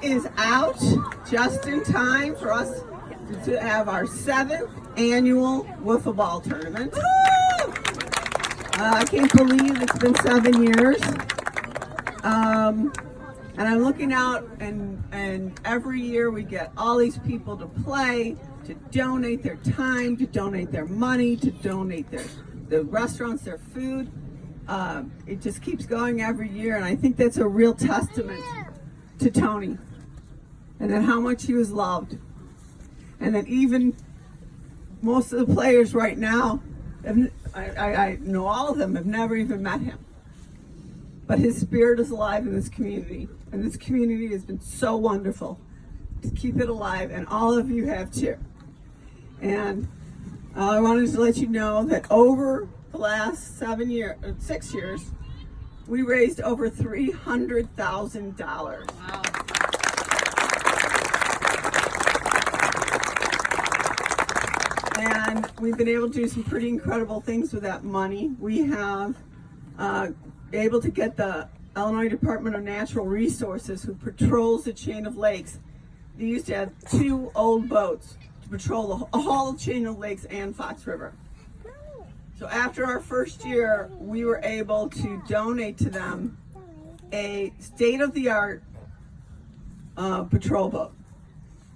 is out just in time for us to have our 7th annual wiffle ball tournament. I can't believe it's been 7 years. And I'm looking out, and every year we get all these people to play, to donate their time, to donate their money, to donate the restaurants, their food. It just keeps going every year, and I think that's a real testament to Tony, and then how much he was loved, and that even most of the players right now, I know all of them have never even met him, but his spirit is alive in this community, and this community has been so wonderful to keep it alive, and all of you have too. And I wanted to let you know that over the last 6 years, we raised over $300,000. Wow. And we've been able to do some pretty incredible things with that money. We have able to get the Illinois Department of Natural Resources, who patrols the chain of lakes. They used to have 2 old boats to patrol the whole chain of lakes and Fox River. So after our first year, we were able to donate to them a state-of-the-art patrol boat.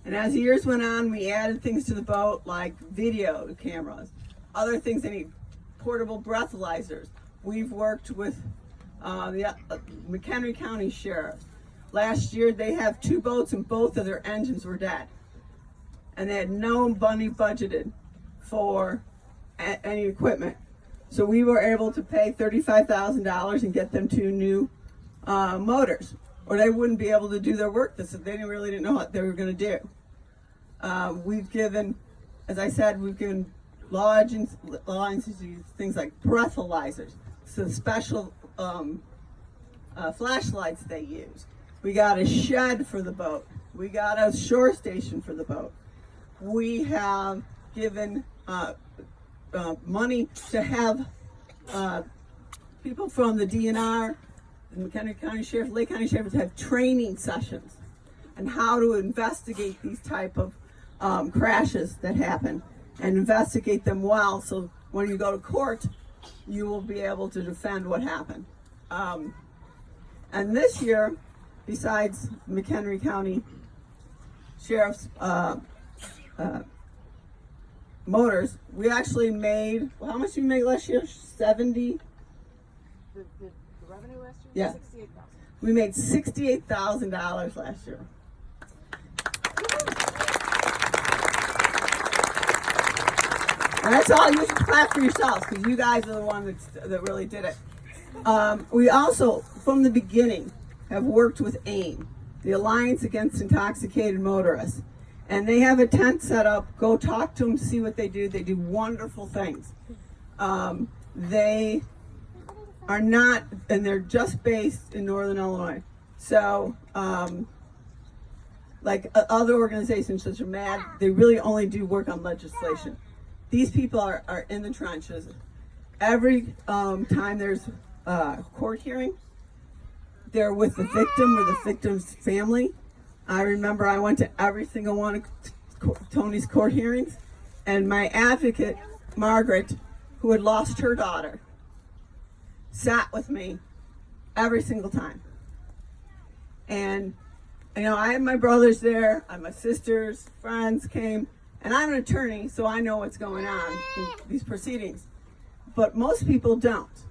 And as the years went on, we added things to the boat like video cameras, other things they need, portable breathalyzers. We've worked with the McHenry County Sheriff. Last year, they have 2 boats and both of their engines were dead. And they had no money budgeted for any equipment. So we were able to pay $35,000 and get them 2 new motors, or they wouldn't be able to do their work. They really didn't know what they were going to do. We've given, as I said, we've given law agencies things like breathalyzers, so special flashlights they use. We got a shed for the boat. We got a shore station for the boat. We have given money to have people from the DNR, the McHenry County Sheriff, Lake County Sheriff, have training sessions on how to investigate these type of crashes that happen, and investigate them well, so when you go to court, you will be able to defend what happened. And this year, besides McHenry County Sheriff's motors, we actually made, well, how much did we make last year? 70? The revenue last year? Yeah. 68,000. We made $68,000 last year. And that's all. You should clap for yourselves, because you guys are the one that really did it. We also, from the beginning, have worked with AIM, the Alliance Against Intoxicated Motorists. And they have a tent set up. Go talk to them, see what they do. They do wonderful things. They are not, and they're just based in Northern Illinois. So, like other organizations such as MAD, they really only do work on legislation. These people are in the trenches. Every time there's a court hearing, they're with the victim or the victim's family. I remember I went to every single one of Tony's court hearings, and my advocate, Margaret, who had lost her daughter, sat with me every single time. And, you know, I had my brothers there, I had my sisters, friends came, and I'm an attorney, so I know what's going on in these proceedings. But most people don't.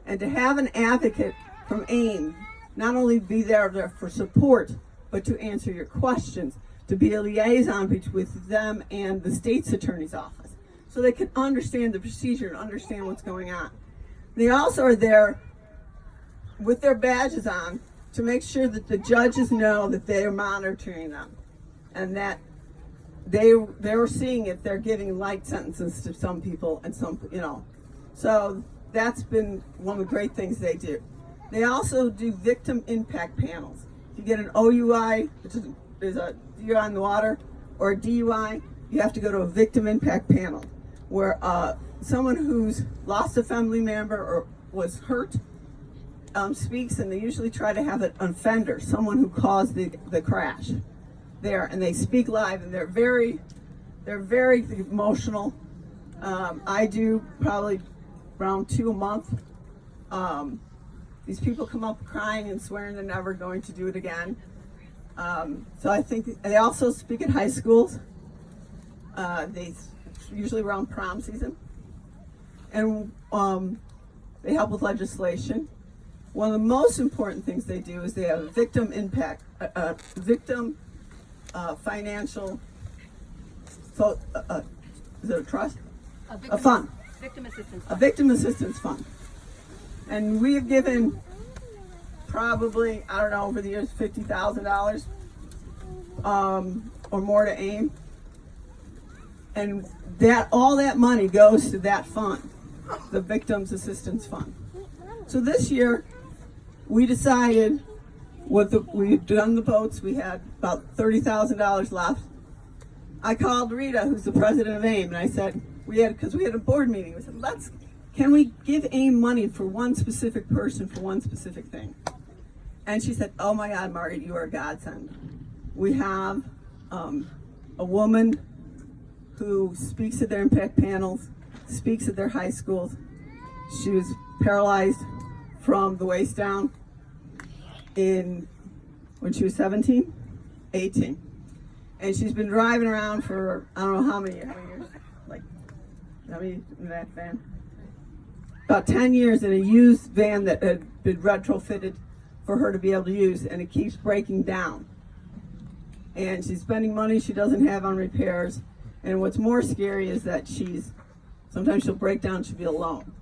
And to have an advocate from AIM, not only be there for support, but to answer your questions, to be a liaison with them and the state's attorney's office, so they can understand the procedure and understand what's going on. They also are there with their badges on to make sure that the judges know that they are monitoring them, and that they're seeing if they're giving light sentences to some people and some, you know. So that's been one of the great things they do. They also do victim impact panels. If you get an OUI, which is a DUI in the water, or a DUI, you have to go to a victim impact panel where someone who's lost a family member or was hurt speaks, and they usually try to have an offender, someone who caused the crash there, and they speak live, and they're very emotional. I do probably around 2 a month. These people come up crying and swearing they're never going to do it again. So I think they also speak at high schools. They usually around prom season, and they help with legislation. One of the most important things they do is they have a victim impact, victim financial. So, is it a trust? A fund. Victim assistance A fund. victim assistance fund. And we have given probably, I don't know, over the years, $50,000 or more to AIM. And all that money goes to that fund, the Victims Assistance Fund. So this year, we decided, we've done the votes, we had about $30,000 left. I called Rita, who's the president of AIM, and I said, because we had a board meeting, we said, can we give AIM money for one specific person for one specific thing? And she said, oh my God, Margaret, you are a godsend. We have a woman who speaks at their impact panels, speaks at their high schools. She was paralyzed from the waist down when she was 17, 18. And she's been driving around for, I don't know how many years, like, how many in that van? About 10 years in a used van that had been retrofitted for her to be able to use, and it keeps breaking down. And she's spending money she doesn't have on repairs. And what's more scary is that sometimes she'll break down, she'll be alone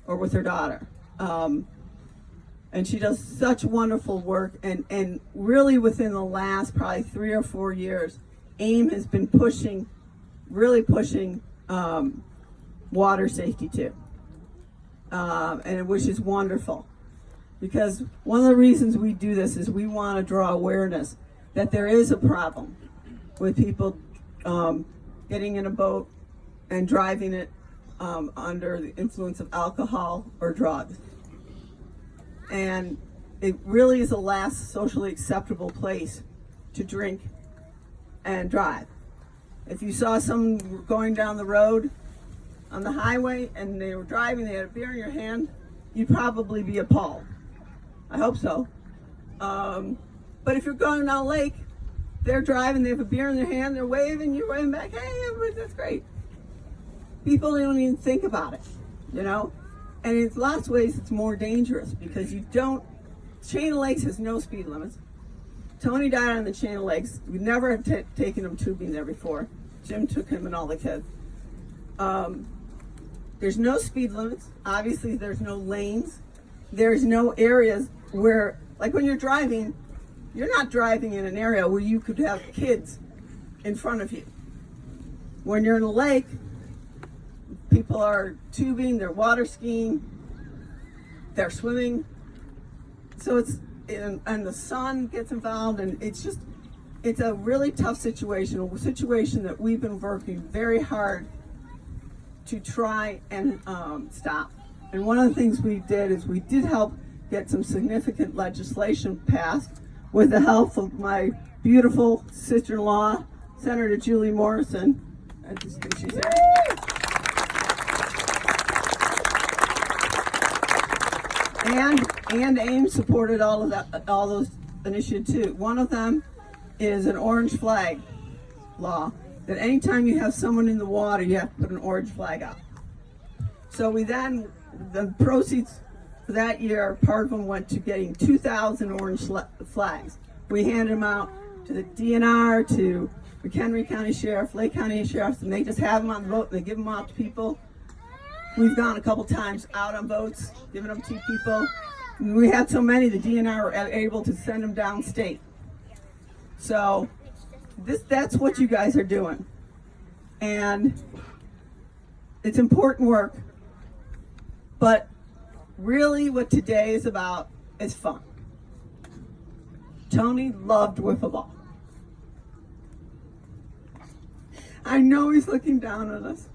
or with her daughter. And she does such wonderful work. And really within the last probably 3 or 4 years, AIM has been really pushing water safety too. And which is wonderful. Because one of the reasons we do this is we want to draw awareness that there is a problem with people getting in a boat and driving it under the influence of alcohol or drugs. And it really is the last socially acceptable place to drink and drive. If you saw someone going down the road on the highway and they were driving, they had a beer in your hand, you'd probably be appalled. I hope so. But if you're going down a lake, they're driving, they have a beer in their hand, they're waving, you're waving back, hey, everybody, that's great. People don't even think about it, you know? And in lots of ways, it's more dangerous because Chain of Lakes has no speed limits. Tony died on the Chain of Lakes. We never had taken him tubing there before. Jim took him and all the kids. There's no speed limits. Obviously, there's no lanes. There's no areas where, like when you're driving, you're not driving in an area where you could have kids in front of you. When you're in a lake, people are tubing, they're water skiing, they're swimming. So and the sun gets involved, and it's a really tough situation, a situation that we've been working very hard to try and stop. And one of the things we did is we did help get some significant legislation passed with the help of my beautiful sister-in-law, Senator Julie Morrison. I just think she's there. And AIM supported all those initiatives too. One of them is an orange flag law, that anytime you have someone in the water, you have to put an orange flag up. So the proceeds for that year, part of them went to getting 2,000 orange flags. We handed them out to the DNR, to McHenry County Sheriff, Lake County Sheriff, and they just have them on the boat and they give them out to people. We've gone a couple times out on boats, giving them to people. And we had so many, the DNR were able to send them downstate. So that's what you guys are doing. And it's important work. But really what today is about is fun. Tony loved wiffle ball. I know he's looking down on us.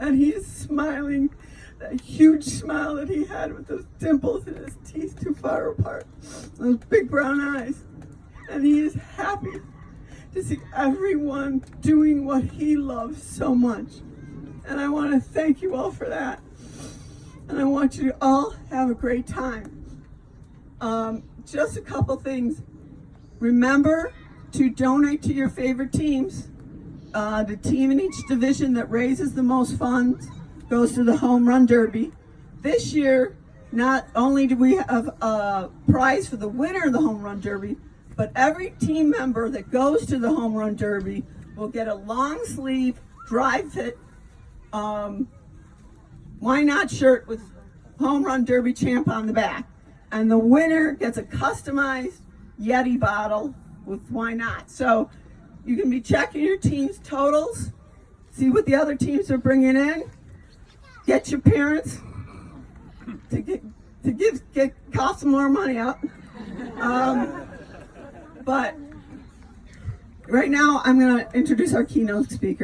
And he's smiling that huge smile that he had with those dimples and his teeth too far apart, those big brown eyes. And he is happy to see everyone doing what he loves so much. And I want to thank you all for that. And I want you to all have a great time. Just a couple things. Remember to donate to your favorite teams. The team in each division that raises the most funds goes to the Home Run Derby. This year, not only do we have a prize for the winner of the Home Run Derby, but every team member that goes to the Home Run Derby will get a long sleeve, dry fit, Why Not shirt with Home Run Derby champ on the back. And the winner gets a customized Yeti bottle with Why Not. So you can be checking your team's totals, see what the other teams are bringing in, get your parents to cost some more money out. But right now I'm going to introduce our keynote speaker.